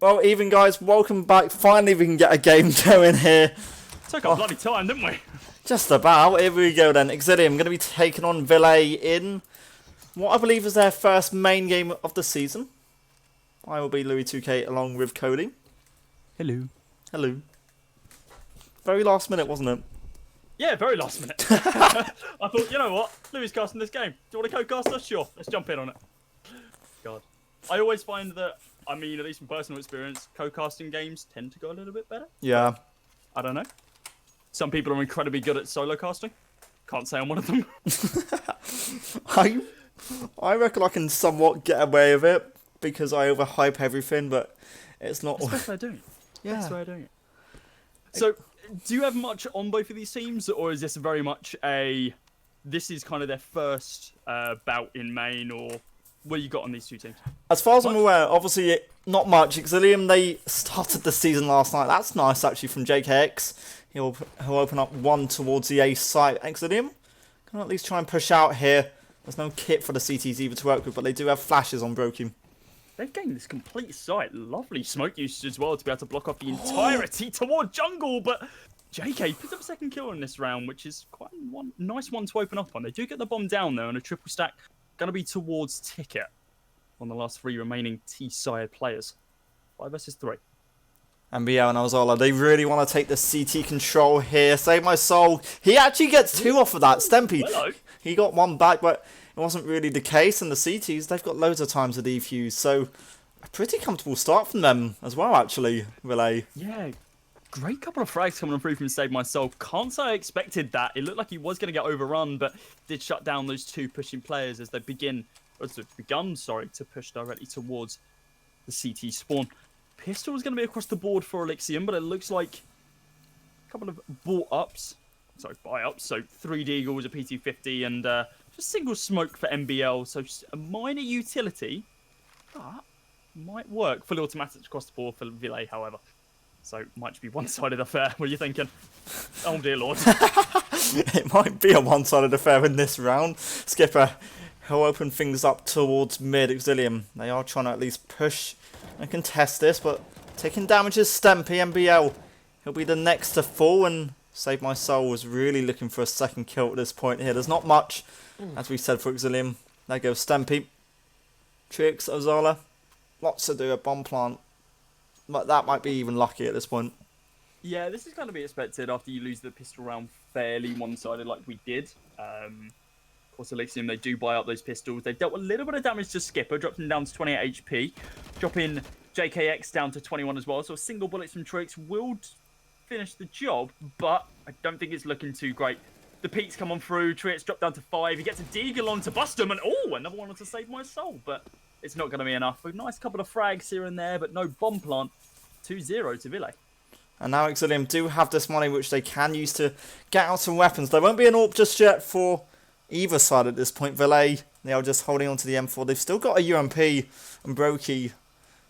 Well, even guys, welcome back. Finally, we can get a game going here. Took a bloody time, didn't we? Just about. Here we go then. Exillium going to be taking on Vilay in what I believe is their first main game of the season. I will be Louis2K along with Cody. Hello. Hello. Very last minute, wasn't it? Yeah, very last minute. I thought, you know what? Louis casting this game. Do you want to co-cast us? Sure. Let's jump in on it. God. I always find that, I mean, at least from personal experience, co-casting games tend to go a little bit better. Yeah. I don't know. Some people are incredibly good at solo casting. Can't say I'm one of them. I reckon I can somewhat get away with it because I overhype everything, but it's not. That's the best way of doing it. Yeah. That's the way of doing it. So, do you have much on both of these teams, or is this very much this is kind of their first bout in main, or what you got on these two teams? As far as I'm aware, obviously not much. Exillium, they started the season last night. That's nice actually from JKX. He'll open up one towards the A site. Exillium can at least try and push out here. There's no kit for the CTs either to work with, but they do have flashes on Brokey. They've gained this complete site. Lovely smoke usage as well to be able to block off the entirety toward jungle, but JK picks up a second kill in this round, which is quite a nice one to open up on. They do get the bomb down though, and a triple stack going to be towards Ticket on the last three remaining T-side players. 5 versus 3. And BL and Alzola, they really want to take the CT control here. Save my soul. He actually gets 2 off of that. Stempy, Hello. He got 1 back, but it wasn't really the case. And the CTs, they've got loads of time to defuse. So, a pretty comfortable start from them as well, actually, Vilay. Yeah, great couple of frags coming through from Save My Soul. Can't say I expected that. It looked like he was going to get overrun, but did shut down those 2 pushing players as they begun, to push directly towards the CT spawn. Pistol is going to be across the board for Exillium, but it looks like a couple of buy-ups. So 3 Deagles, a PT50, and just single smoke for MBL. So just a minor utility, but might work. Fully automatics across the board for Vilay, however. So might just be one-sided affair. What are you thinking? Oh dear lord. It might be a one-sided affair in this round. Skipper, he'll open things up towards mid. Exillium, they are trying to at least push and contest this, but taking damage is Stempy. MBL, he'll be the next to fall, and Save My Soul was really looking for a second kill at this point here. There's not much, as we said, for Exillium. There goes Stempy. Tricks, Ozala. Lots to do at bomb plant. But that might be even lucky at this point. Yeah, this is going to be expected after you lose the pistol round fairly one-sided like we did. Of course, Exillium, they do buy up those pistols. They've dealt a little bit of damage to Skipper, dropped him down to 28 HP. Dropping JKX down to 21 as well. So a single bullet from Trix will finish the job, but I don't think it's looking too great. The peaks come on through. Trix dropped down to 5. He gets a Deagle on to bust him, and another one to Save My Soul, but it's not going to be enough. A nice couple of frags here and there, but no bomb plant. 2-0 to Vilay. And now Exillium do have this money which they can use to get out some weapons. There won't be an AWP just yet for either side at this point. Vilay, they are just holding on to the M4. They've still got a UMP and Brokey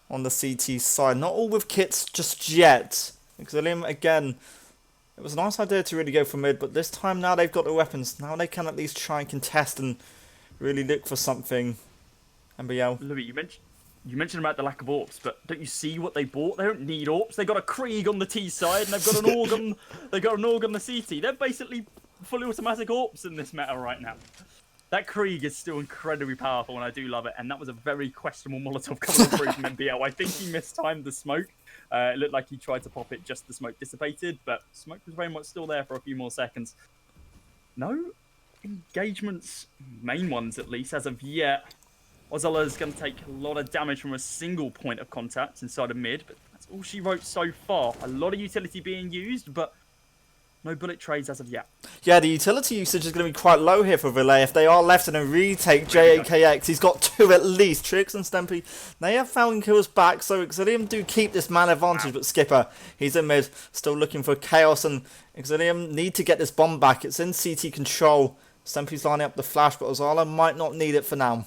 on the CT side. Not all with kits just yet. Exillium, again, it was a nice idea to really go for mid, but this time now they've got the weapons. Now they can at least try and contest and really look for something. MBL. Louis, you mentioned about the lack of AWPs, but don't you see what they bought? They don't need AWPs. They got a Krieg on the T side, and they've got an AUG on. They got an AUG on the CT. They're basically fully automatic AWPs in this meta right now. That Krieg is still incredibly powerful, and I do love it. And that was a very questionable Molotov coming through from MBL. I think he mistimed the smoke. It looked like he tried to pop it, just the smoke dissipated, but smoke was very much still there for a few more seconds. No engagements, main ones at least, as of yet. Ozala is going to take a lot of damage from a single point of contact inside of mid, but that's all she wrote so far. A lot of utility being used, but no bullet trades as of yet. Yeah, the utility usage is going to be quite low here for Vilay. If they are left in a retake, JAKX, he's got 2 at least. Trix and Stempy, they have Falcon kills back, so Exillium do keep this man advantage, but Skipper, he's in mid, still looking for chaos, and Exillium need to get this bomb back. It's in CT control. Stempy's lining up the flash, but Ozala might not need it for now.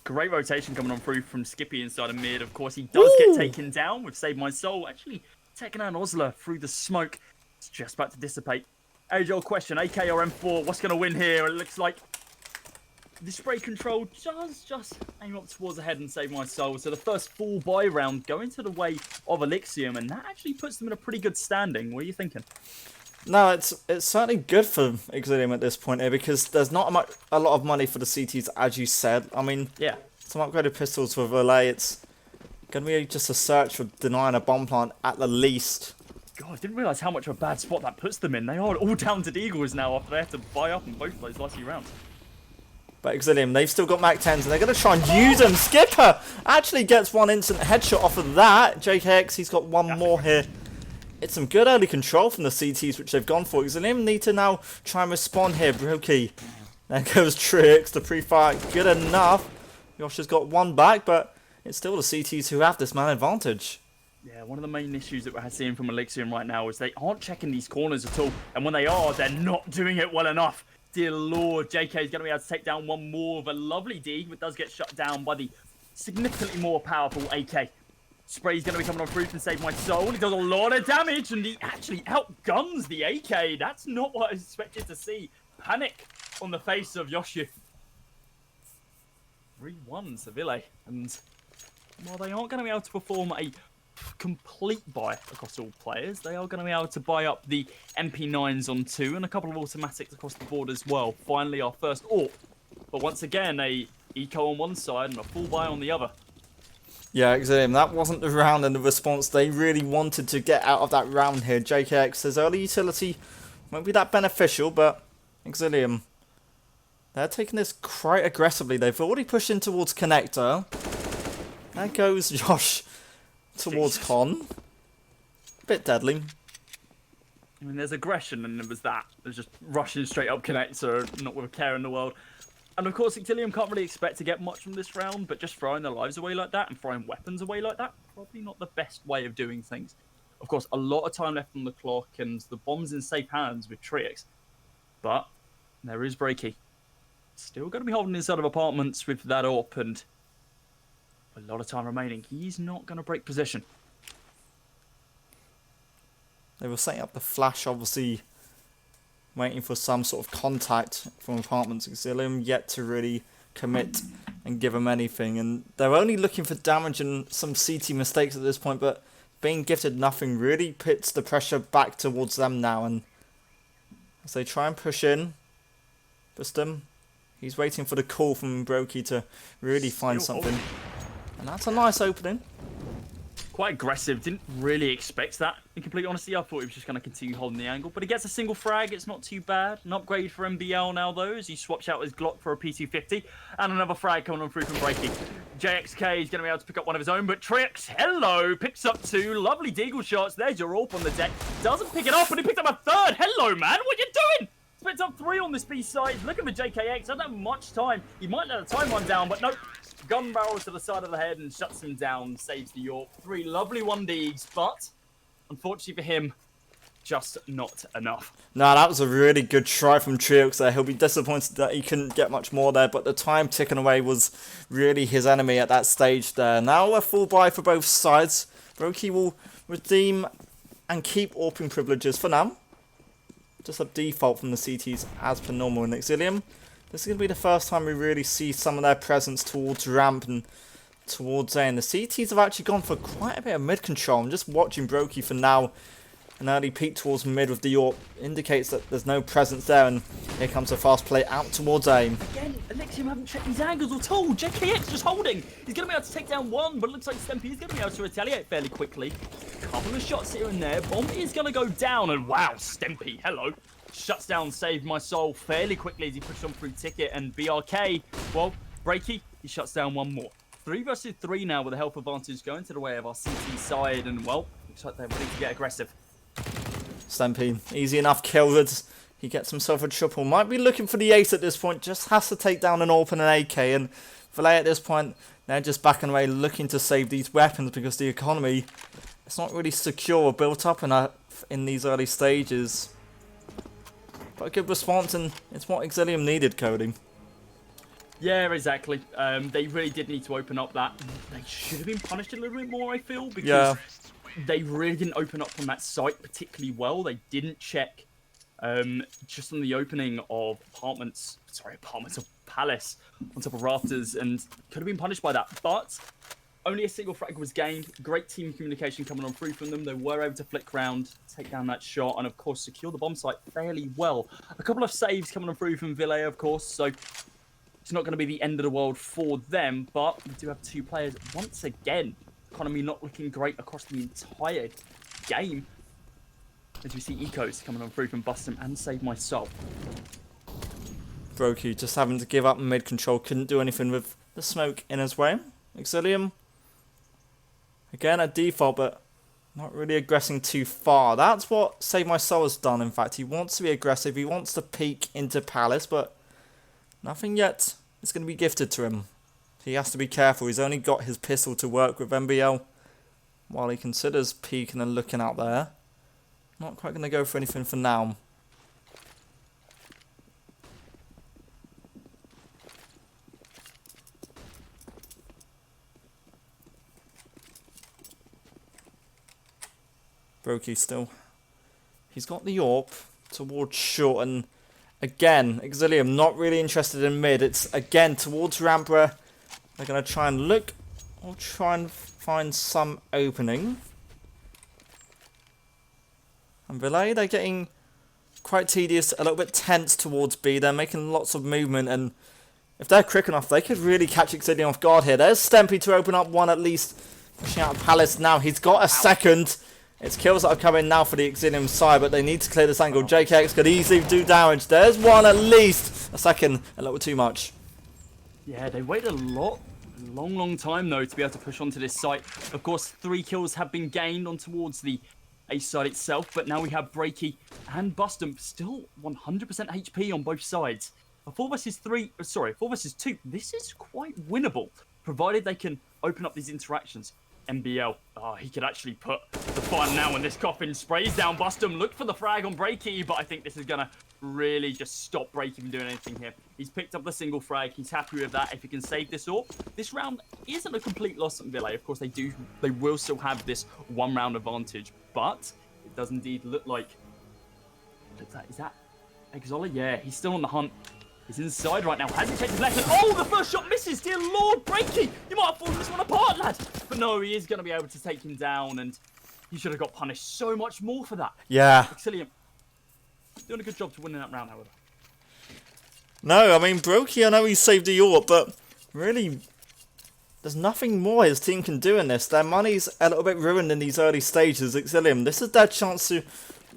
Great rotation coming on through from Skippy inside of mid. Of course, he does get taken down with Save My Soul. Actually, taking out Ozla through the smoke. It's just about to dissipate. Age-old question, AK or M4, what's going to win here? It looks like the spray control does just aim up towards the head and save my soul. So the first full buy round going to the way of Exillium, and that actually puts them in a pretty good standing. What are you thinking? No, it's certainly good for Exillium at this point here because there's not a lot of money for the CTs, as you said. I mean, Yeah. some upgraded pistols for Vilay. It's going to be just a search for denying a bomb plant at the least. God, I didn't realise how much of a bad spot that puts them in. They are all downed eagles now after they have to buy up in both of those last few rounds. But Exillium, they've still got Mac 10s and they're going to try and use them. Skipper actually gets one instant headshot off of that. JKX, he's got one more here. It's some good early control from the CTs, which they've gone for. Exillium need to now try and respond here. Brokey. There goes Trix. The pre-fire good enough. Yosh has got one back, but it's still the CTs who have this man advantage. Yeah, one of the main issues that we're seeing from Exillium right now is they aren't checking these corners at all. And when they are, they're not doing it well enough. Dear Lord, JK is going to be able to take down one more of a lovely dig, but does get shut down by the significantly more powerful AK. Spray's going to be coming on through and save my soul. He does a lot of damage, and he actually outguns the AK. That's not what I expected to see. Panic on the face of Yoshu. 3-1 to Vilay. And while they aren't going to be able to perform a complete buy across all players, they are going to be able to buy up the MP9s on 2 and a couple of automatics across the board as well. Finally, our first AWP. But once again, a eco on one side and a full buy on the other. Yeah, Exillium, that wasn't the round and the response they really wanted to get out of that round here. JKX says early utility won't be that beneficial, but Exillium, they're taking this quite aggressively. They've already pushed in towards Connector. There goes Josh towards Con. Bit deadly. I mean, there's aggression, and there was that. There's just rushing straight up Connector, not with a care in the world. And of course, Exillium can't really expect to get much from this round, but just throwing their lives away like that and throwing weapons away like that, probably not the best way of doing things. Of course, a lot of time left on the clock, and the bomb's in safe hands with Trix. But there is Breaky. Still going to be holding inside of apartments with that AWP, and a lot of time remaining. He's not going to break position. They were setting up the flash, obviously waiting for some sort of contact from apartments. Exillium yet to really commit and give them anything, and they're only looking for damage and some CT mistakes at this point, but being gifted nothing really puts the pressure back towards them now. And as they try and push in, Bustum, he's waiting for the call from Brokey to really find something, and that's a nice opening. Quite aggressive. Didn't really expect that, in complete honesty. I thought he was just going to continue holding the angle. But he gets a single frag. It's not too bad. An upgrade for MBL now, though, as he swaps out his Glock for a P250. And another frag coming on through from Breaky. JXK is going to be able to pick up one of his own. But Trix, hello, picks up 2. Lovely deagle shots. There's your AWP on the deck. Doesn't pick it up, and he picked up a 3rd. Hello, man. What you doing? Spits up 3 on this B side. Looking for JKX. Doesn't have much time. He might let the time run down, but nope. Gun barrel to the side of the head and shuts him down, saves the York. 3 lovely 1Ds, but unfortunately for him, just not enough. No, that was a really good try from Triox there. He'll be disappointed that he couldn't get much more there, but the time ticking away was really his enemy at that stage there. Now a full buy for both sides. Brokey will redeem and keep AWPing privileges for now. Just a default from the CTs as per normal in Exillium. This is going to be the first time we really see some of their presence towards ramp and towards A. And the CTs have actually gone for quite a bit of mid control. I'm just watching Brokey for now. An early peek towards mid with the AWP indicates that there's no presence there. And here comes a fast play out towards A. Again, Exillium haven't checked these angles at all. JKX just holding. He's going to be able to take down one, but it looks like Stempy is going to be able to retaliate fairly quickly. Couple of shots here and there. Bomb is going to go down. And wow, Stempy, hello. Shuts down Save My Soul fairly quickly as he pushes on through Ticket, and BRK, well, Breaky, he shuts down one more. 3 versus 3 now with a health advantage going to the way of our CT side, and well, looks like they're ready to get aggressive. Stampede, easy enough kill. He gets himself a triple. Might be looking for the ace at this point, just has to take down an AWP and an AK, and Vilay at this point, they're just backing away looking to save these weapons because the economy, it's not really secure or built up in these early stages. But a good response, and it's what Exillium needed, Cody. Yeah, exactly. They really did need to open up that. They should have been punished a little bit more, I feel, because they really didn't open up from that site particularly well. They didn't check Just on the opening of apartments of Palace on top of rafters, and could have been punished by that, but only a single frag was gained. Great team communication coming on through from them. They were able to flick round, take down that shot, and of course secure the bomb site fairly well. A couple of saves coming on through from Vilay, of course, so it's not going to be the end of the world for them, but we do have two players once again. Economy not looking great across the entire game. As we see Ecos coming on through from Bustum and Save My Soul. Brokey just having to give up mid control, couldn't do anything with the smoke in his way. Exillium, again at default, but not really aggressing too far. That's what Save My Soul has done, in fact. He wants to be aggressive, he wants to peek into Palace, but nothing yet is going to be gifted to him. He has to be careful, he's only got his pistol to work with MBL while he considers peeking and looking out there. Not quite going to go for anything for now. Brokey still. He's got the AWP towards short, and again, Exillium not really interested in mid. It's again towards Rampra. They're going to try and look or try and find some opening. And Vilay, they're getting quite tedious, a little bit tense towards B. They're making lots of movement, and if they're quick enough, they could really catch Exillium off guard here. There's Stempy to open up one at least. Pushing out Palace now. He's got a second. It's kills that are coming now for the Exillium side, but they need to clear this angle. JKX could easily do damage. There's one at least. A second, a little too much. Yeah, they waited a long time though to be able to push onto this site. Of course, 3 kills have been gained on towards the A side itself, but now we have Breaky and Bustum still 100% HP on both sides. A 4 versus 2, this is quite winnable, provided they can open up these interactions. MBL, he could actually put the fire now when this coffin sprays down Bustum. Look for the frag on Breaky, but I think this is going to really just stop Breaky from doing anything here. He's picked up the single frag. He's happy with that. If he can save this AWP, this round isn't a complete loss on Vilay. Of course, they will still have this 1 round advantage, but it does indeed look like... Is that Exillium? Yeah, he's still on the hunt. He's inside right now. Has he checked his left? And oh, the first shot misses. Dear Lord, Breaky, you might have fallen this one apart, lad. But no, he is going to be able to take him down, and he should have got punished so much more for that. Yeah. Exillium doing a good job to winning that round, however. No, I mean, Brokey, I know he saved the AWP, but really, there's nothing more his team can do in this. Their money's a little bit ruined in these early stages. Exillium, this is their chance to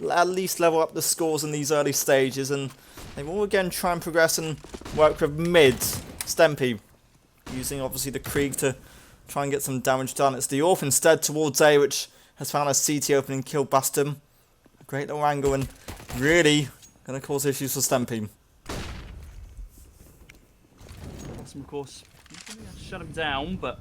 at least level up the scores in these early stages, and they will again try and progress and work with mid. Stempy using obviously the Krieg to try and get some damage done. It's the AWP instead towards A, which has found a CT opening, killed Bustum. A great little angle, and really going to cause issues for Stempy. Bustum, of course, not going to be able to shut him down, but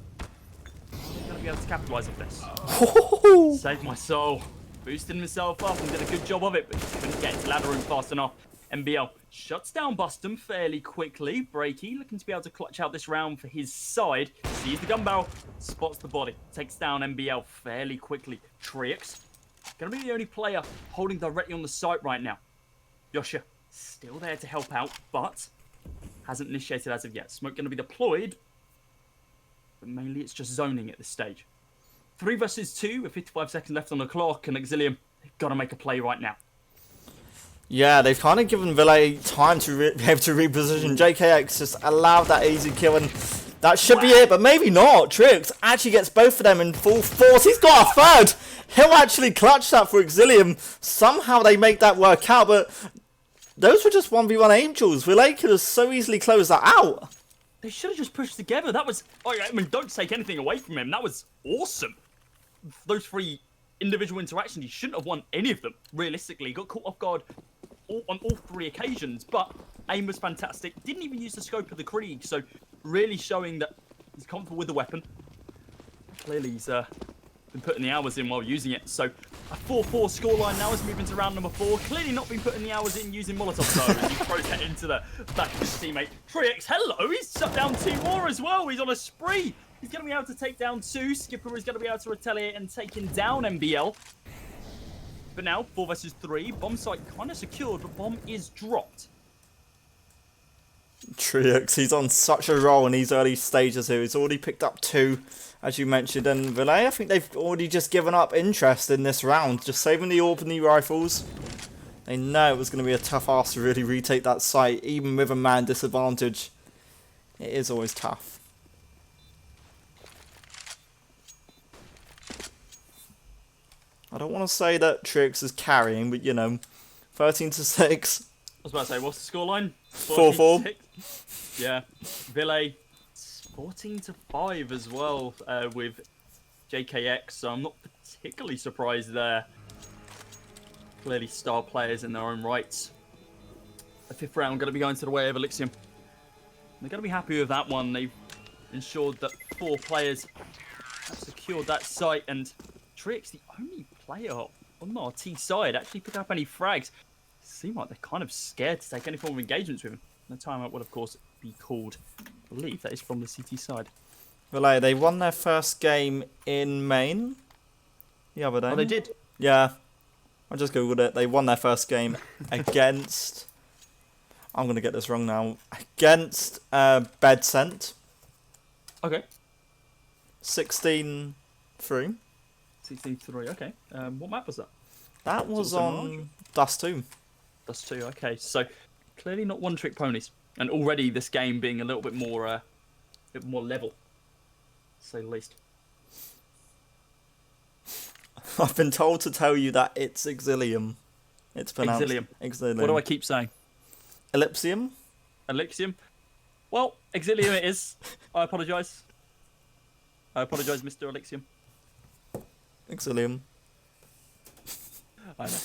he's going to be able to capitalise off this. Save My Soul. Boosted himself up and did a good job of it, but just couldn't get to ladder room fast enough. MBL shuts down Bustum fairly quickly. Breaky looking to be able to clutch out this round for his side. Sees the gun barrel, spots the body, takes down MBL fairly quickly. Trix gonna be the only player holding directly on the site right now. Yosha still there to help out, but hasn't initiated as of yet. Smoke gonna be deployed, but mainly it's just zoning at this stage. 3 versus 2 with 55 seconds left on the clock, and Exillium, they've got to make a play right now. Yeah, they've kind of given Vilay time to be able to reposition. JKX just allowed that easy kill, and that should be it, but maybe not. Trix actually gets both of them in full force. He's got a third. He'll actually clutch that for Exillium. Somehow they make that work out, but those were just 1v1 Angels. Vilay could have so easily closed that out. They should have just pushed together. That was... I mean, don't take anything away from him. That was awesome. Those 3 individual interactions, he shouldn't have won any of them, realistically. He got caught off guard on all 3 occasions, but aim was fantastic. Didn't even use the scope of the Krieg, so really showing that he's comfortable with the weapon. Clearly, he's been putting the hours in while using it. So a 4-4 scoreline now is moving to round number 4. Clearly not been putting the hours in using Molotov, though, as he throws that into the back of his teammate. Trix, hello, he's shut down 2 more as well. He's on a spree. He's going to be able to take down 2. Skipper is going to be able to retaliate and take him down, MBL. But now, 4 versus 3. Bomb site kind of secured, but bomb is dropped. Trix, he's on such a roll in these early stages here. He's already picked up 2, as you mentioned. And Vilay, I think they've already just given up interest in this round. Just saving the AWP and the rifles. They know it was going to be a tough ask to really retake that site, even with a man disadvantage. It is always tough. I don't want to say that Trix is carrying, but you know, 13-6. I was about to say, what's the scoreline? 4-4. Yeah. Vilay, 14-5 as well with JKX, so I'm not particularly surprised there. Clearly star players in their own rights. The 5th round going to be going to the way of Exillium. They're going to be happy with that one. They've ensured that 4 players have secured that site, and Trix, the only player on our T side, actually pick up any frags. Seem like they're kind of scared to take any form of engagements with him. The timeout will, of course, be called. I believe that is from the CT side. Vilay, they won their first game in Maine the other day. Oh, they did? Yeah. I just googled it. They won their first game against... I'm going to get this wrong now. Against Bedsent. Okay. 16-3. 16-3, okay. What map was that? That was on Dust 2. Dust 2, okay. So, clearly not one-trick ponies. And already this game being a little bit more level, to say the least. I've been told to tell you that it's Exillium. It's pronounced Exillium. What do I keep saying? Ellipsium? Exillium? Well, Exillium it is. I apologise. I apologise, Mr. Exillium. Exillium. I know.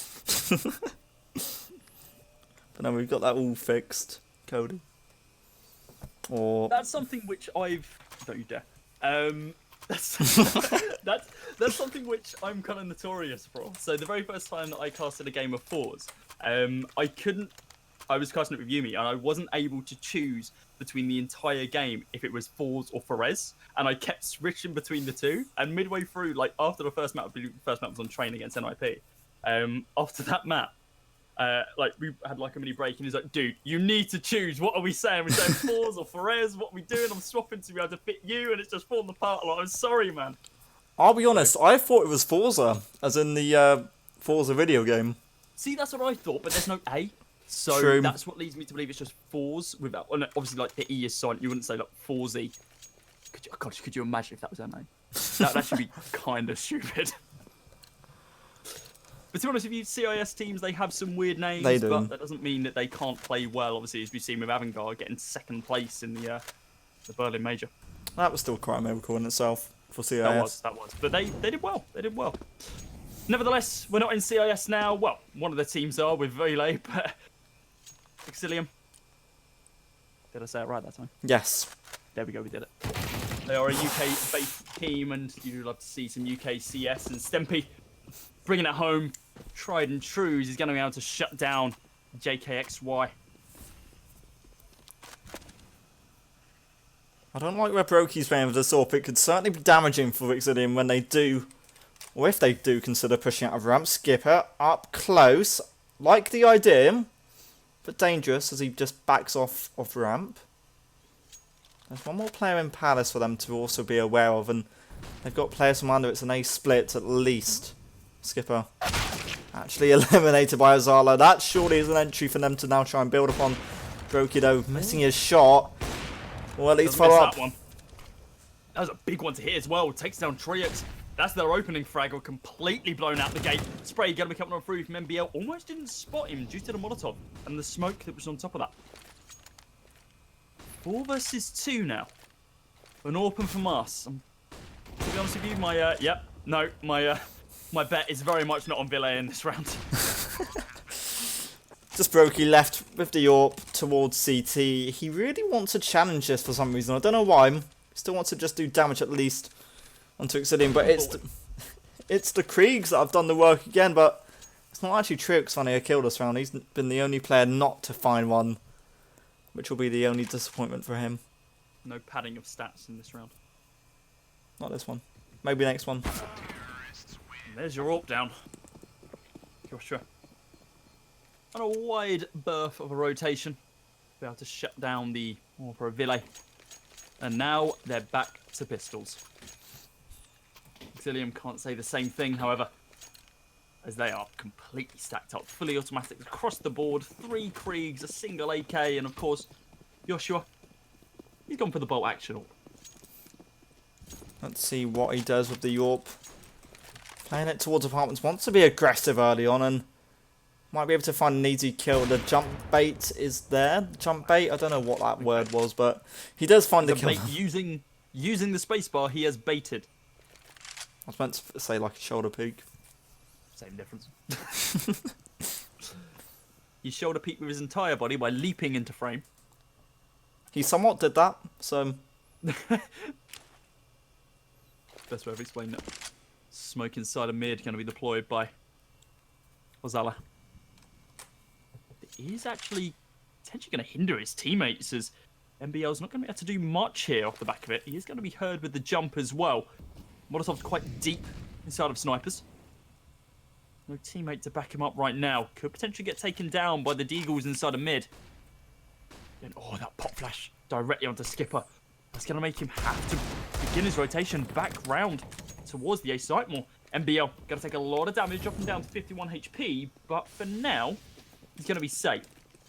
But now we've got that all fixed, Cody. Or That's something which I've... Don't you dare. That's something which I'm kind of notorious for. So the very first time that I casted a game of 4s, I was casting it with Yumi, and I wasn't able to choose between the entire game if it was 4s or Forez, and I kept switching between the two. And midway through, like after the first map was on train against NIP. After that map, like we had like a mini break, and he's like, "Dude, you need to choose. What are we saying? We're saying 4s or Forez? What are we doing? I'm swapping to be able to fit you, and it's just falling apart a lot. I'm sorry, man." I'll be honest, I thought it was Forza, as in the Forza video game. See, that's what I thought, but there's no A. So True. That's what leads me to believe it's just 4s without. And obviously, like the E is silent. You wouldn't say like 4Z. Could you imagine if that was their name? That'd actually be kind of stupid. But to be honest with you, CIS teams, they have some weird names, They do. but that doesn't mean that they can't play well. Obviously, as we've seen with Avangard getting 2nd place in the Berlin Major. That was still quite a miracle in itself for CIS. That was. But they did well. They did well. Nevertheless, we're not in CIS now. Well, one of the teams are with Vilay, but Exillium. Did I say it right that time? Yes. There we go, we did it. They are a UK-based team, and you'd love to see some UK CS, and Stempy bringing it home. Tried and true, he's going to be able to shut down JKXY. I don't like where Brokey's playing with this AWP. It could certainly be damaging for Exillium when they do, or if they do consider pushing out of ramp. Skipper up close. Like the idea, but dangerous as he just backs off ramp. There's one more player in Palace for them to also be aware of, and they've got players from under. It's an A split at least. Skipper actually eliminated by Azala. That surely is an entry for them to now try and build upon. Brokey though missing his shot. Well, at least follow up. That was a big one to hit as well. Takes down Triox. That's their opening frag, completely blown out the gate. Spray going to be coming on through from MBL. Almost didn't spot him due to the Molotov and the smoke that was on top of that. 4 versus 2 now. An open from us. To be honest with you, my bet is very much not on Vilay in this round. Just Brokey left with the AWP towards CT. He really wants to challenge this for some reason. I don't know why. He still wants to just do damage at least onto Exillium, but it's the Kriegs that have done the work again, but it's not actually Trix finding a kill this round. He's been the only player not to find one, which will be the only disappointment for him. No padding of stats in this round. Not this one. Maybe next one. There's your AWP down. Joshua. On a wide berth of a rotation. Be able to shut down the Pro Vilay. And now they're back to pistols. Exillium can't say the same thing, however, as they are completely stacked up. Fully automatic across the board. 3 Kriegs, a single AK, and of course, Joshua, he's gone for the bolt action. Let's see what he does with the AWP. Playing it towards apartments. Wants to be aggressive early on and might be able to find an easy kill. The jump bait is there. Jump bait? I don't know what that word was, but he does find the kill. Using the spacebar, he has baited. I was meant to say like a shoulder peek. Same difference. He shoulder peeked with his entire body by leaping into frame. He somewhat did that, so... Best way of explaining it. Smoke inside a mid going to be deployed by Ozala. He's actually potentially going to hinder his teammates as MBL's not going to be able to do much here off the back of it. He is going to be heard with the jump as well. Molotov's quite deep inside of snipers. No teammate to back him up right now. Could potentially get taken down by the Deagles inside of mid. Then, oh, that pop flash directly onto Skipper. That's going to make him have to begin his rotation back round towards the A site more. MBL going to take a lot of damage, dropping down to 51 HP. But for now, he's going to be safe.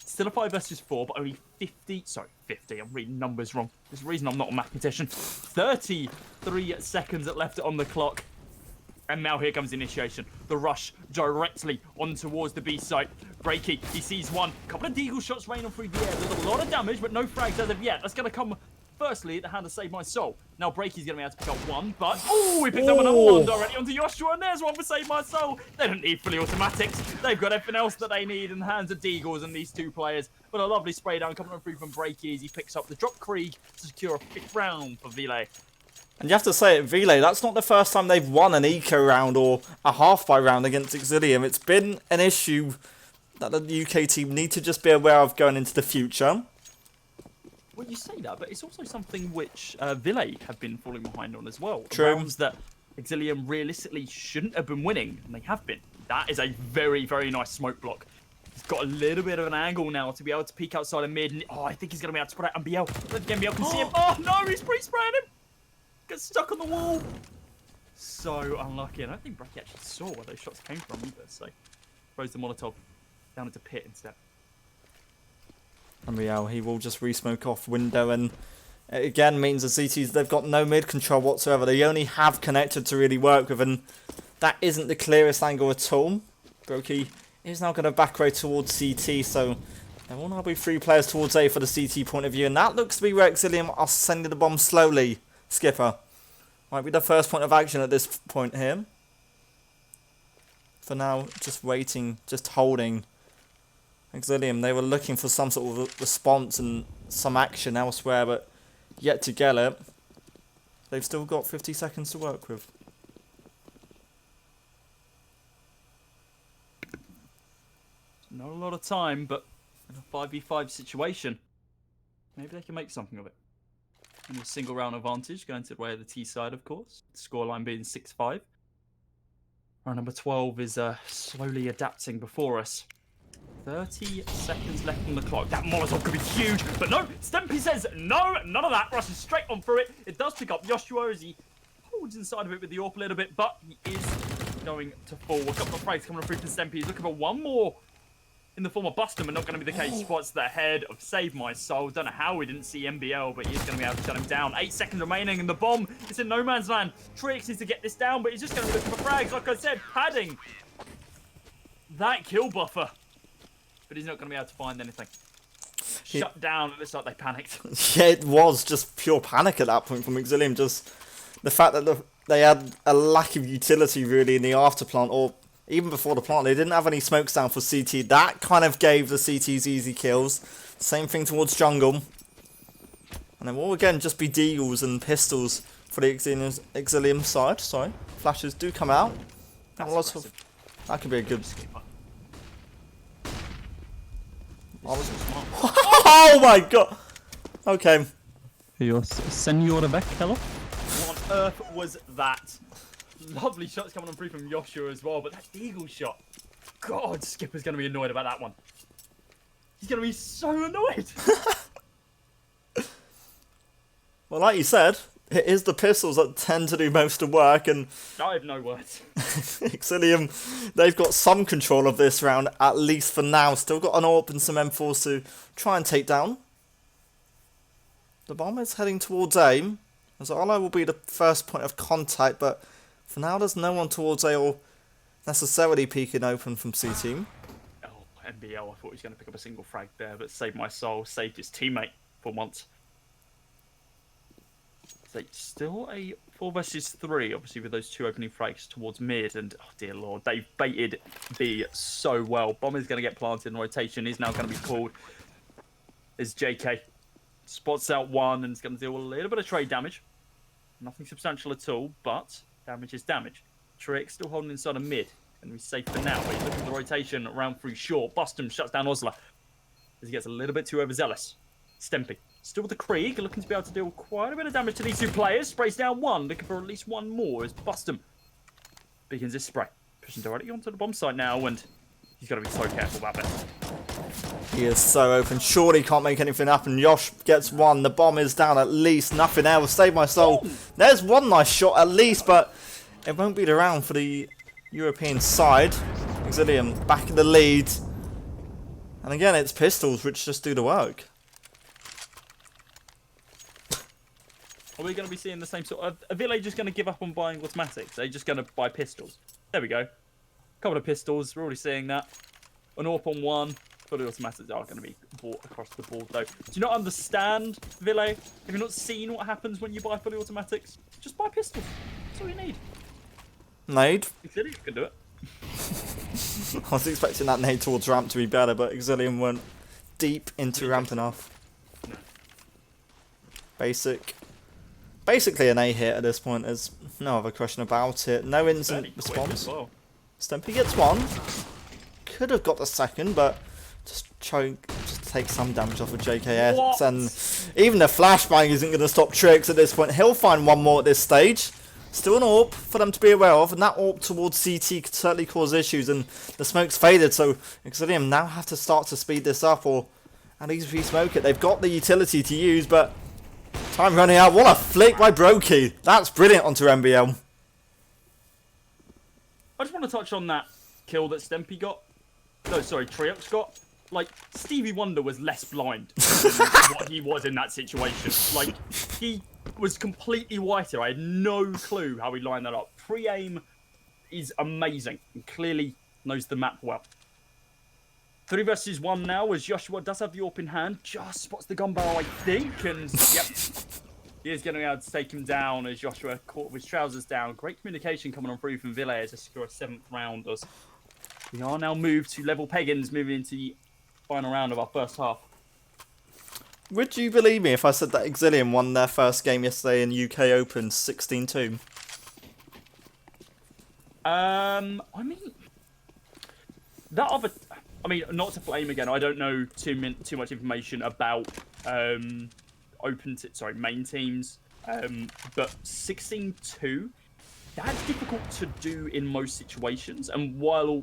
Still a 5 versus 4, but only 50. Sorry, 50. I'm reading numbers wrong. There's a reason I'm not a mathematician. 33 seconds left on the clock. And now here comes the initiation. The rush directly on towards the B site. Breaky, he sees one. Couple of Deagle shots raining through the air. There's a lot of damage, but no frags as of yet. That's going to come firstly at the hand of Save My Soul. Now Breaky's going to be able to pick up one, but... Oh, he picked up another one directly onto Joshua, and there's one for Save My Soul. They don't need fully automatics. They've got everything else that they need in the hands of Deagles and these two players. But a lovely spray down coming through from Breaky as he picks up the drop Krieg to secure a 5th round for Vilay. And you have to say it, Vilay, that's not the first time they've won an eco round or a half-by round against Exillium. It's been an issue that the UK team need to just be aware of going into the future. Well, you say that, but it's also something which Vilay have been falling behind on as well. True. Rounds that Exillium realistically shouldn't have been winning, and they have been. That is a very, very nice smoke block. He's got a little bit of an angle now to be able to peek outside of mid. And, oh, I think he's going to be able to put out MBL. MBL can see him. Oh, no, he's pre-spraying him. Gets stuck on the wall. So unlucky. And I don't think Brecky actually saw where those shots came from either. So throws the Molotov down into pit instead. And he will just re-smoke off window, and it again means the CTs, they've got no mid control whatsoever. They only have connected to really work with, and that isn't the clearest angle at all. Brokey is now going to back row towards CT, so there will now be 3 players towards A for the CT point of view, and that looks to be where Exillium are sending the bomb slowly. Skipper might be the first point of action at this point here. For now, just waiting, just holding. Exillium, they were looking for some sort of response and some action elsewhere, but yet to get it. They've still got 50 seconds to work with. Not a lot of time, but in a 5v5 situation, maybe they can make something of it. And a single round advantage going to the way of the T side, of course. The scoreline being 6-5. Round number 12 is slowly adapting before us. 30 seconds left on the clock. That Molotov could be huge, but no. Stempy says no, none of that. Rushes straight on through it. It does pick up Joshua as he holds inside of it with the AWP a little bit, but he is going to fall. A couple of frags coming through from Stempy. He's looking for one more in the form of Bustum, but not going to be the case. Spots the head of Save My Soul. Don't know how we didn't see MBL, but he's going to be able to shut him down. 8 seconds remaining, and the bomb is in no man's land. Trix needs to get this down, but he's just going to be looking for frags. Like I said, padding that kill buffer. But he's not going to be able to find anything. Shut down. It looks like they panicked. Yeah, it was just pure panic at that point from Exillium. Just the fact that they had a lack of utility really in the after plant, or even before the plant. They didn't have any smokes down for CT. That kind of gave the CTs easy kills. Same thing towards jungle. And then will again just be deagles and pistols for the Exillium side. Sorry, flashes do come out. That could be a good. Oh my god! Okay. Your Senora Beck, hello? What on earth was that? Lovely shots coming on through from Joshua as well, but that Deagle shot God, Skipper's going to be annoyed about that one. He's going to be so annoyed. Well, like you said, it is the pistols that tend to do most of the work, and I have no words. Exillium, they've got some control of this round, at least for now. Still got an AWP and some M4s to try and take down. The bomb is heading towards aim, as Arlo will be the first point of contact, but for now there's no one towards A or necessarily peeking open from C team. Oh, NBL, I thought he was going to pick up a single frag there, but saved my soul, saved his teammate for once. So still a 4 versus 3, obviously, with those 2 opening frags towards mid, and oh dear lord, they've baited B so well. Bomb is going to get planted in rotation, is now going to be called as JK. Spots out one and is going to deal a little bit of trade damage. Nothing substantial at all, but damage is damage. Trick still holding inside a mid. Going to be safe for now, but he's looking for the rotation round through short. Bustum shuts down Osler as he gets a little bit too overzealous. Stempy still with the Krieg, looking to be able to deal quite a bit of damage to these 2 players. Sprays down one, looking for at least one more as Bustum begins his spray. Pushing directly onto the bomb site now, and he's got to be so careful about this. He is so open. Surely can't make anything happen. Yosh gets one. The bomb is down at least. Nothing else. Save my soul. Ooh. There's one nice shot at least, but it won't be the round for the European side. Exillium back in the lead. And again, it's pistols which just do the work. Are we going to be seeing the same sort of... Are Vilay just going to give up on buying automatics? They're just going to buy pistols. There we go. Couple of pistols. We're already seeing that. An AWP on one. Fully automatics are going to be bought across the board, though. Do you not understand, Vilay? Have you not seen what happens when you buy fully automatics? Just buy pistols. That's all you need. Nade. Exillium can do it. I was expecting that nade towards ramp to be better, but Exillium went deep into ramp enough. Basically an A hit at this point. There's no other question about it. No instant response. Well. Stempy gets one. Could have got the second, but just take some damage off of JKS. What? And even the flashbang isn't going to stop Tricks at this point. He'll find one more at this stage. Still an AWP for them to be aware of, and that AWP towards CT could certainly cause issues, and the smoke's faded, so Exillium now have to start to speed this up, or at least re-smoke it. They've got the utility to use, but time running out. What a flick by Brokey. That's brilliant onto MBL. I just want to touch on that kill that Stempy got. No, sorry, Triox got. Like, Stevie Wonder was less blind than what he was in that situation. Like, he was completely whited. I had no clue how he lined that up. Pre-aim is amazing and clearly knows the map well. 3 versus 1 now, as Joshua does have the AWP in hand. Just spots the gun barrel, I think, and yep. He is going to be able to take him down as Joshua caught with his trousers down. Great communication coming on through from Vilay as they secure a 7th round. As we are now moved to level Pagans, moving into the final round of our first half. Would you believe me if I said that Exillium won their first game yesterday in UK Open 16-2? I mean, that other... I mean, not to blame again, I don't know too much information about main teams, but 16-2, that's difficult to do in most situations. And while,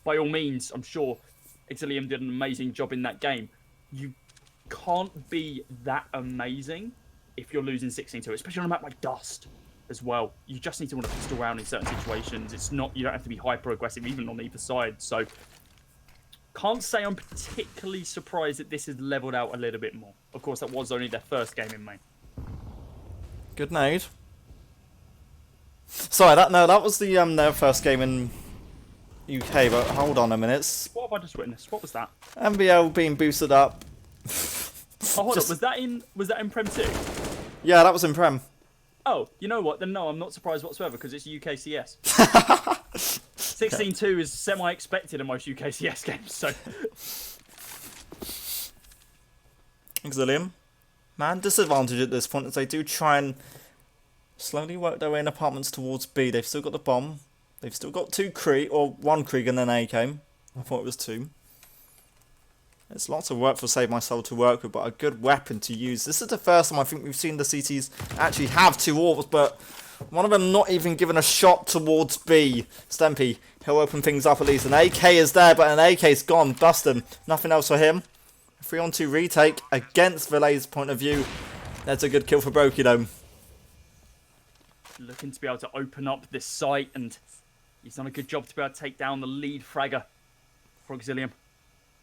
by all means, I'm sure Exillium did an amazing job in that game, you can't be that amazing if you're losing 16-2, especially on a map like Dust as well. You just need to want to pistol around in certain situations. It's not, you don't have to be hyper aggressive even on either side. So can't say I'm particularly surprised that this has leveled out a little bit more. Of course, that was only their first game in May. Good nade. Sorry, that was the their first game in UK, but hold on a minute. What have I just witnessed? What was that? MBL being boosted up. Oh, hold on. Was that in Prem 2? Yeah, that was in Prem. Oh, you know what? Then no, I'm not surprised whatsoever because it's UKCS. 16-2 is semi-expected in most UKCS games, so... Exillium. Man, disadvantage at this point as they do try and slowly work their way in apartments towards B. They've still got the bomb. They've still got 2 Krieg, or 1 Krieg and then A came. I thought it was 2. It's lots of work for Save My Soul to work with, but a good weapon to use. This is the first time I think we've seen the CTs actually have 2 orbs, but One of them not even given a shot towards B. Stempy, he'll open things up at least. An AK is there, but an AK's gone. Bust him. Nothing else for him. 3-on-2 retake against Vilay's point of view. That's a good kill for Brokey though. Looking to be able to open up this site, and he's done a good job to be able to take down the lead fragger for Exillium.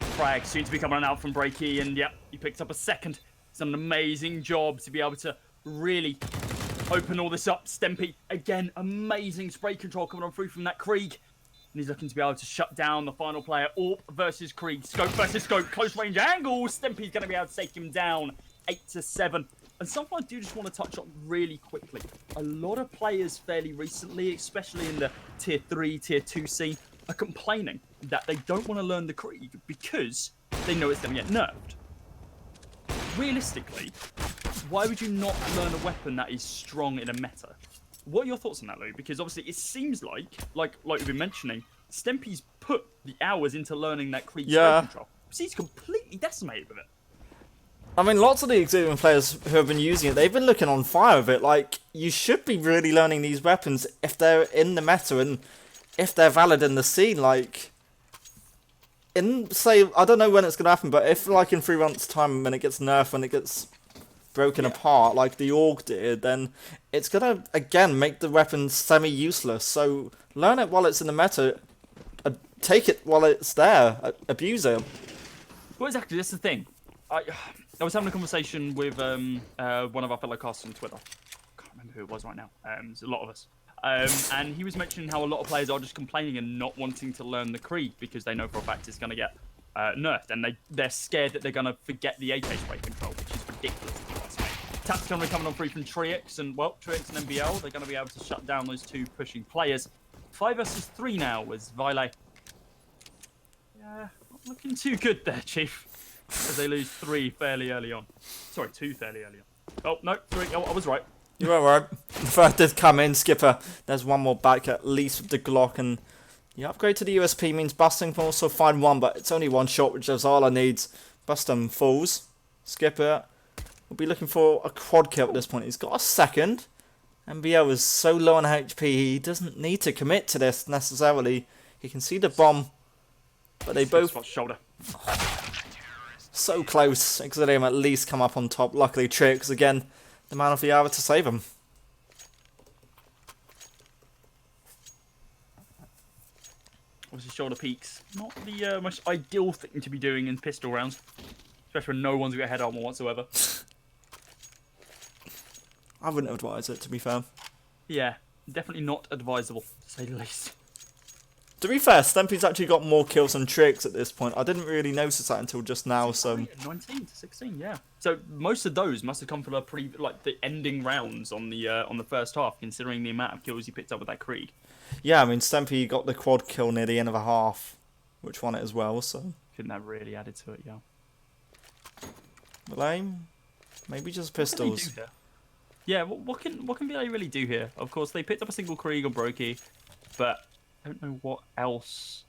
Frag soon to be coming out from Breaky, and yep, he picked up a second. He's done an amazing job to be able to really open all this up. Stempy, again, amazing spray control coming on through from that Krieg. And he's looking to be able to shut down the final player. Orp versus Krieg. Scope versus Scope. Close range angle. Stempy's going to be able to take him down 8-7. And something I do just want to touch on really quickly. A lot of players fairly recently, especially in the tier 3, tier 2 scene, are complaining that they don't want to learn the Krieg because they know it's going to get nerfed. Realistically, why would you not learn a weapon that is strong in a meta? What are your thoughts on that, Lou? Because obviously it seems like we've been mentioning, Stempy's put the hours into learning that Krieg spray control. So he's completely decimated with it. I mean, lots of the Exillium players who have been using it, they've been looking on fire with it. Like, you should be really learning these weapons if they're in the meta and if they're valid in the scene. Like, in, say, I don't know when it's going to happen, but if, like, in 3 months' time when it gets nerfed, when it gets broken apart, like the Org did, then it's going to, again, make the weapon semi-useless. So, learn it while it's in the meta, take it while it's there, abuse it. Well, exactly, that's the thing. I was having a conversation with one of our fellow casters on Twitter. I can't remember who it was right now. There's a lot of us. And he was mentioning how a lot of players are just complaining and not wanting to learn the Krieg because they know for a fact it's going to get nerfed. And they're scared that they're going to forget the AK spray control, which is ridiculous. Taps going to be coming on through from Trix and, well, Trix and MBL. They're going to be able to shut down those two pushing players. 5 versus 3 now with Vilay. Yeah, not looking too good there, Chief. As they lose 3 fairly early on. Sorry, 2 fairly early on. Oh, no, 3. Oh, I was right. You were right. The first did come in, Skipper. There's one more back at least with the Glock, and the upgrade to the USP means Busting can also find one, but it's only one shot, which is all I need. Busting falls. Skipper will be looking for a quad kill at this point. He's got a second. MBL is so low on HP, he doesn't need to commit to this necessarily. He can see the bomb, but they both... shoulder. So close. Exillium at least come up on top. Luckily, Trix, again, the man of the hour to save him. Obviously, shoulder peaks. Not the most ideal thing to be doing in pistol rounds. Especially when no one's got head armor whatsoever. I wouldn't advise it, to be fair. Yeah, definitely not advisable, to say the least. To be fair, Stempy's actually got more kills than Trix at this point. I didn't really notice that until just now, so... 19 to 16, yeah. So most of those must have come from the ending rounds on the first half, considering the amount of kills he picked up with that Krieg. Yeah, I mean, Stempy got the quad kill near the end of the half, which won it as well, so... Couldn't have really added to it, yeah. Vilay? Maybe just pistols. Yeah, what can Vilay really do here? Of course, they picked up a single Krieg on Brokey, but I don't know what else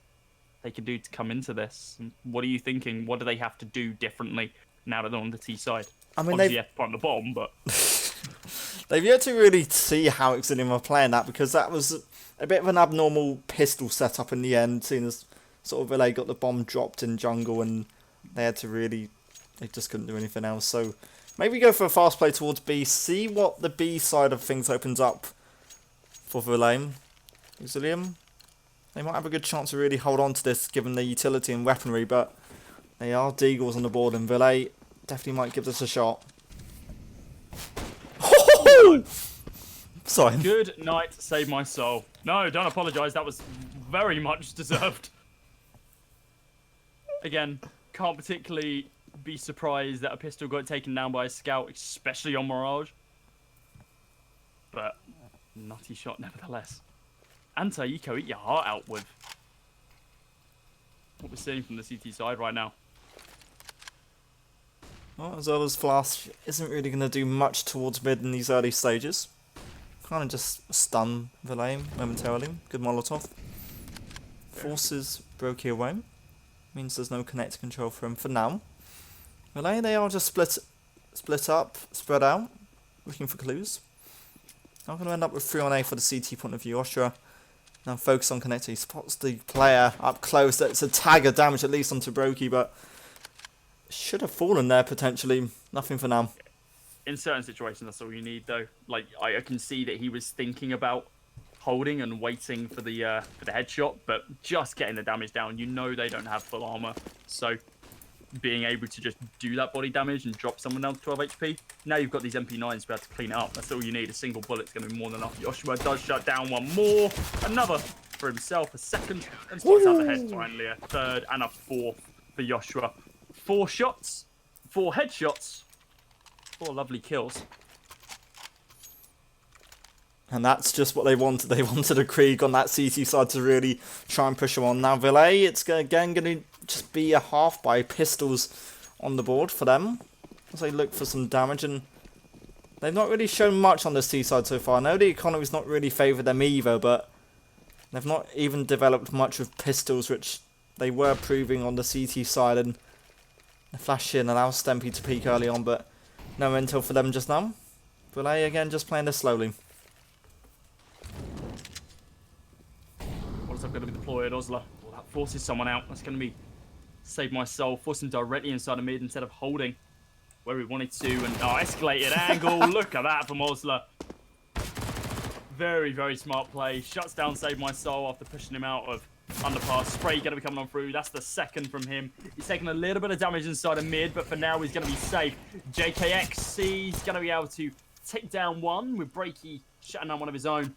they can do to come into this. And what are you thinking? What do they have to do differently now that they're on the T side? I mean, obviously, you have to plant the bomb, but... They've yet to really see how Exillium are playing that, because that was a bit of an abnormal pistol setup in the end, seeing as sort of Vilay got the bomb dropped in jungle and they had to really... They just couldn't do anything else, so... Maybe go for a fast play towards B, see what the B side of things opens up for Vilay. Exillium, they might have a good chance to really hold on to this given the utility and weaponry, but they are Deagles on the board and Vilay definitely might give this a shot. Sorry. Good night, save my soul. No, don't apologise, that was very much deserved. Again, can't particularly be surprised that a pistol got taken down by a scout, especially on Mirage. But, nutty shot nevertheless. Anti-eco, eat your heart out with what we're seeing from the CT side right now. Well, as well as Flask isn't really going to do much towards mid in these early stages. Kind of just stun Vilay momentarily. Good Molotov. Forces Brokey away. Means there's no connect control for him for now. Vilay, they are just split up, spread out, looking for clues. I'm going to end up with 3 on A for the CT point of view. Ostra now focus on connector. He spots the player up close. That's a tagger damage at least onto Brokey, but should have fallen there potentially. Nothing for now. In certain situations, that's all you need, though. Like, I can see that he was thinking about holding and waiting for the headshot, but just getting the damage down. You know they don't have full armor, so being able to just do that body damage and drop someone down to 12 HP. Now you've got these MP9s to be able to clean it up. That's all you need. A single bullet's going to be more than enough. Joshua does shut down one more. Another for himself. A second. And spots out the head finally. A third and a fourth for Joshua. 4 shots. 4 headshots. 4 lovely kills. And that's just what they wanted. They wanted a Krieg on that CT side to really try and push him on. Now Vilay, it's again going to just be a half by pistols on the board for them as they look for some damage, and they've not really shown much on this T side so far. I know the economy's not really favoured them either, but they've not even developed much with pistols, which they were proving on the CT side, and the flash in allows Stempy to peek early on, but no intel for them just now. Vilay again just playing this slowly. What's up going to be deployed, Osler? Well, that forces someone out. That's going to be save my soul, force him directly inside of mid instead of holding where we wanted to, and escalated angle. Look at that from Osler. Very, very smart play. Shuts down Save My Soul after pushing him out of underpass. Spray going to be coming on through. That's the second from him. He's taking a little bit of damage inside of mid, but for now he's going to be safe. JKXC is going to be able to take down one with Breaky shutting down one of his own.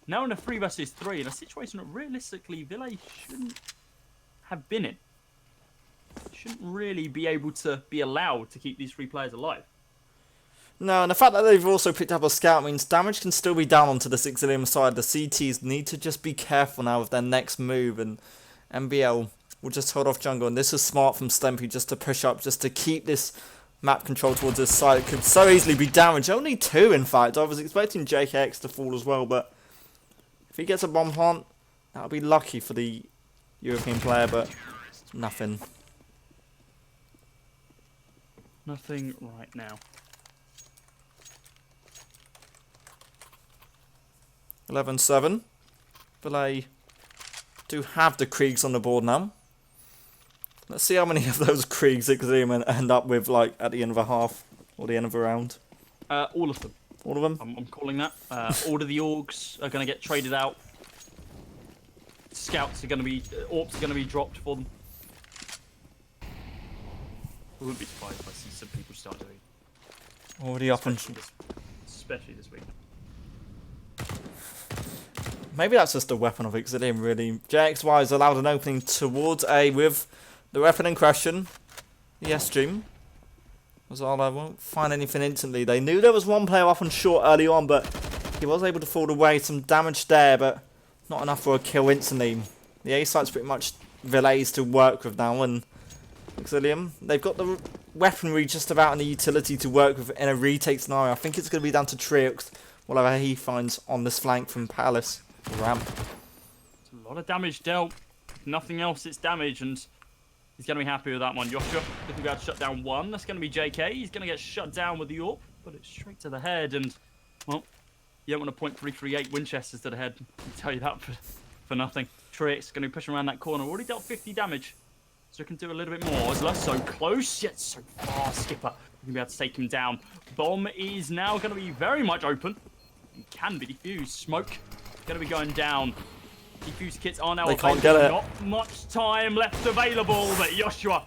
Now in a 3 versus 3, in a situation that realistically Vilay shouldn't have been in. Shouldn't really be able to be allowed to keep these 3 players alive. No, and the fact that they've also picked up a scout means damage can still be down onto the Exillium side. The CTs need to just be careful now with their next move, and MBL will just hold off jungle. And this is smart from Stempy just to push up, just to keep this map control towards his side. It could so easily be damage. Only 2, in fact. I was expecting JKX to fall as well, but if he gets a bomb plant, that'll be lucky for the European player, but nothing. Nothing right now. 11-7. Vilay do have the Kriegs on the board now. Let's see how many of those Kriegs Exillium end up with, like, at the end of a half or the end of a round. All of them. All of them? I'm calling that. All of the Orgs are going to get traded out. Scouts are going to be... Orcs are going to be dropped for them. I wouldn't be surprised if I see some people start doing. Already up and... Especially this week. Maybe that's just a weapon of Exillium, really. JXY has allowed an opening towards A with the weapon in question. The S-Stream. Zala won't find anything instantly. They knew there was one player up on short early on, but he was able to fall away. Some damage there, but not enough for a kill instantly. The A site's pretty much Vilay's to work with now, and Exillium, they've got the weaponry just about and the utility to work with in a retake scenario. I think it's going to be down to Triox, whatever he finds on this flank from Palace. Ramp. It's a lot of damage dealt. If nothing else, it's damage, and he's going to be happy with that one. Joshua looking to be able to shut down one. That's going to be JK. He's going to get shut down with the AWP, but it's straight to the head, and, well, you don't want to .338 Winchesters to the head. I'll tell you that for nothing. Trix going to be pushing around that corner. Already dealt 50 damage, so he can do a little bit more. Osler so close, yet so far. Skipper going to be able to take him down. Bomb is now going to be very much open. It can be defused. Smoke going to be going down. Defuse kits are now available. Can't get it. Not much time left available, but Joshua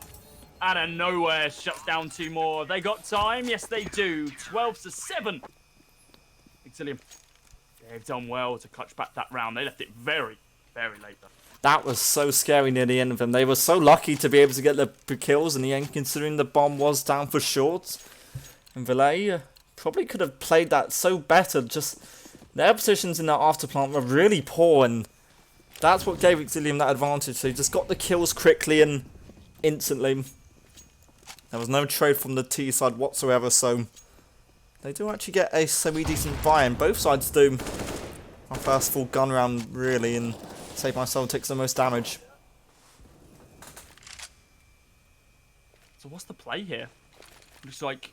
out of nowhere shuts down 2 more. They got time? Yes, they do. 12-7. Exillium, they've done well to clutch back that round. They left it very, very late though. That was so scary near the end of them. They were so lucky to be able to get the kills in the end, considering the bomb was down for short. And Vilay probably could have played that so better. Just their positions in that afterplant were really poor, and that's what gave Exillium that advantage. They just got the kills quickly and instantly. There was no trade from the T side whatsoever, so they do actually get a semi-decent buy, and both sides do. Our first full gun round, really, and Save My Soul takes the most damage. So what's the play here? Looks like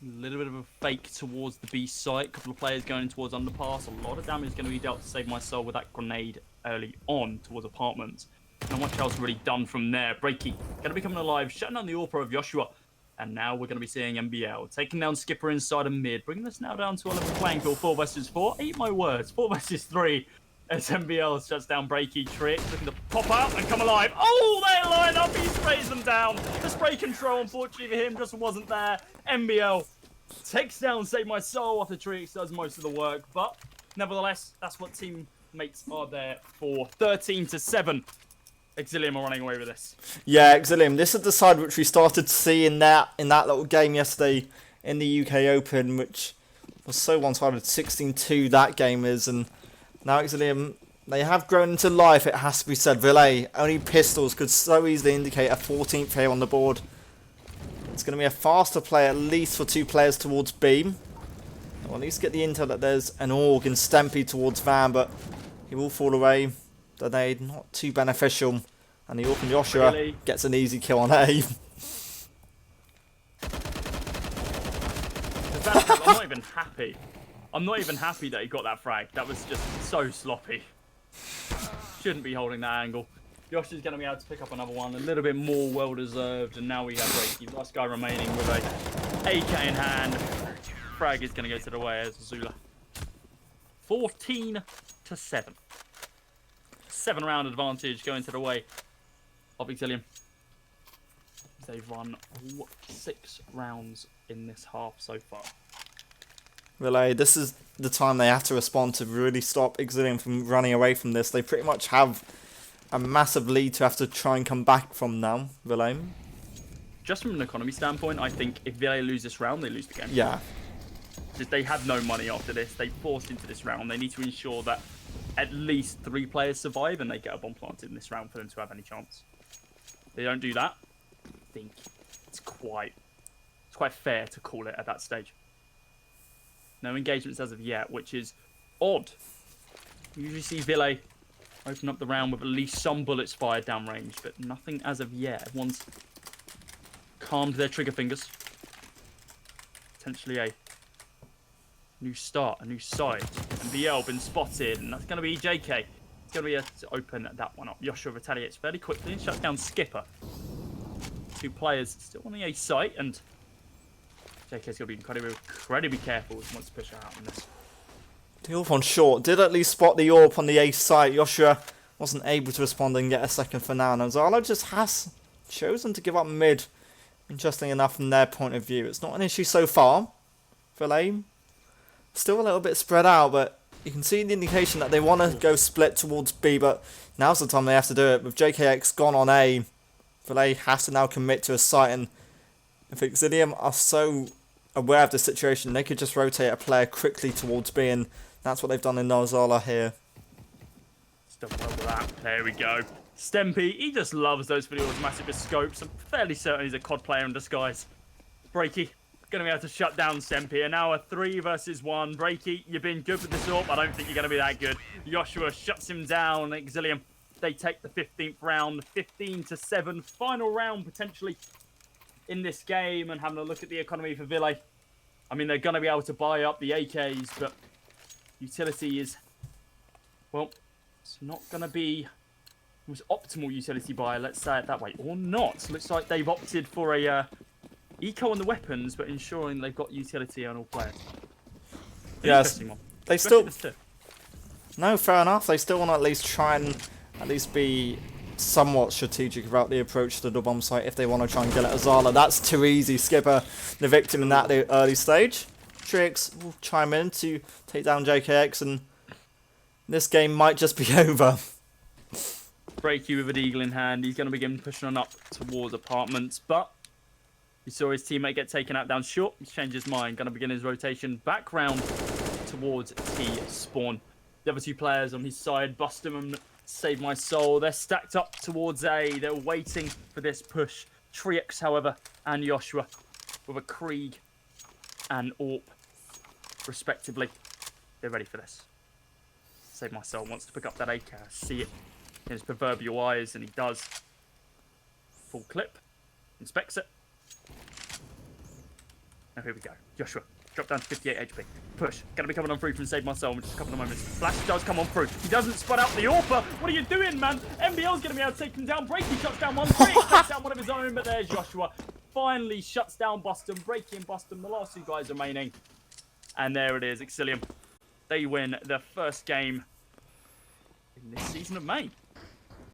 A little bit of a fake towards the B site. A couple of players going towards underpass. A lot of damage going to be dealt to save my soul with that grenade early on towards apartments. Not much else really done from there. Breaky going to be coming alive, shutting down the AWP of Joshua. And now we're going to be seeing MBL taking down Skipper inside of mid, bringing this now down to a level playing field. 4 versus 4. Eat my words. 4 versus 3. As MBL shuts down Breaky. Trick looking to pop out and come alive. Oh, they line up. He sprays them down. The spray control, unfortunately for him, just wasn't there. MBL takes down Save My Soul after Trix does most of the work. But nevertheless, that's what teammates are there for. 13-7. Exillium are running away with this. Yeah, Exillium. This is the side which we started to see in that little game yesterday in the UK Open, which was so one-sided. 16-2 that game is, and now Exillium, they have grown into life, it has to be said. Vilay, only pistols could so easily indicate a 14th here on the board. It's going to be a faster play, at least for 2 players towards B. Or at least get the intel that there's an AUG and Stempy towards Van, but he will fall away. Grenade, not too beneficial. And the AUG and Joshua Really? gets an easy kill on A. I'm not even happy. I'm not even happy that he got that frag. That was just so sloppy. Shouldn't be holding that angle. Josh is going to be able to pick up another one. A little bit more well-deserved. And now we have Reiki. Last guy remaining with a AK in hand. Frag is going to go to the way as Zula. 14-7. 7-round advantage going to the way of Exillium. They've won all 6 rounds in this half so far. Vilay, this is the time they have to respond to really stop Exillium from running away from this. They pretty much have a massive lead to have to try and come back from now, Vilay. Just from an economy standpoint, I think if Vilay lose this round, they lose the game. Yeah. Just they have no money after this. They forced into this round. They need to ensure that at least 3 players survive and they get a bomb planted in this round for them to have any chance. If they don't do that, I think it's quite fair to call it at that stage. No engagements as of yet, which is odd. You usually see Vilay open up the round with at least some bullets fired downrange, but nothing as of yet. Everyone's calmed their trigger fingers. Potentially a new start, a new side. And BL been spotted, and that's going to be JK. It's going to be able to open that one up. Joshua retaliates fairly quickly and shuts down Skipper. 2 players still on the A site, and JK's going to be incredibly careful if he wants to push out on this. The AWP on short did at least spot the AWP on the A site. Joshua wasn't able to respond and get a second for now. And Zala just has chosen to give up mid. Interesting enough from their point of view. It's not an issue so far for Lane. Still a little bit spread out, but you can see the indication that they want to go split towards B, but now's the time they have to do it. With JKX gone on A, Vilay has to now commit to a site, and if Exillium are so aware of the situation, they could just rotate a player quickly towards B, and that's what they've done in Nozala here. Still well with that. There we go. Stempy, he just loves those fully automatic scopes. I'm fairly certain he's a COD player in disguise. Breaky, going to be able to shut down Stempy. And now a 3 versus 1. Breaky, you've been good with this AWP. I don't think you're going to be that good. Joshua shuts him down. Exillium, they take the 15th round. 15-7. Final round, potentially, in this game. And having a look at the economy for Vilay. I mean, they're going to be able to buy up the AKs, but utility is, well, it's not going to be most optimal utility buy, let's say it that way, or not. Looks like they've opted for a eco on the weapons, but ensuring they've got utility on all players. Yes, Interesting one. they Especially still... this tip. No, fair enough. They still want to at least try and at least be somewhat strategic about the approach to the bomb site if they want to try and get at Azala. That's too easy. Skipper, the victim in that early stage. Trix will chime in to take down JKX, and this game might just be over. Breaky with an eagle in hand. He's going to begin pushing on up towards apartments, but we saw his teammate get taken out down short. He's changed his mind. Going to begin his rotation back round towards T spawn. The other 2 players on his side, bust him and save my soul. They're stacked up towards A. They're waiting for this push. Trix, however, and Joshua with a Krieg and AWP, respectively. They're ready for this. Save my soul wants to pick up that AK. I see it in his proverbial eyes, and he does. Full clip. Inspects it. Now here we go. Joshua, drop down to 58 HP. Push. Gonna be coming on through from Save My Soul in just a couple of moments. Flash does come on through. He doesn't spot out the AWPer. What are you doing, man? MBL's gonna be able to take him down. Breaky shuts down one. Break shuts down one of his own, but there's Joshua. Finally shuts down Boston. Breaky and Boston, the last two guys remaining. And there it is, Exillium. They win the first game in this season of May.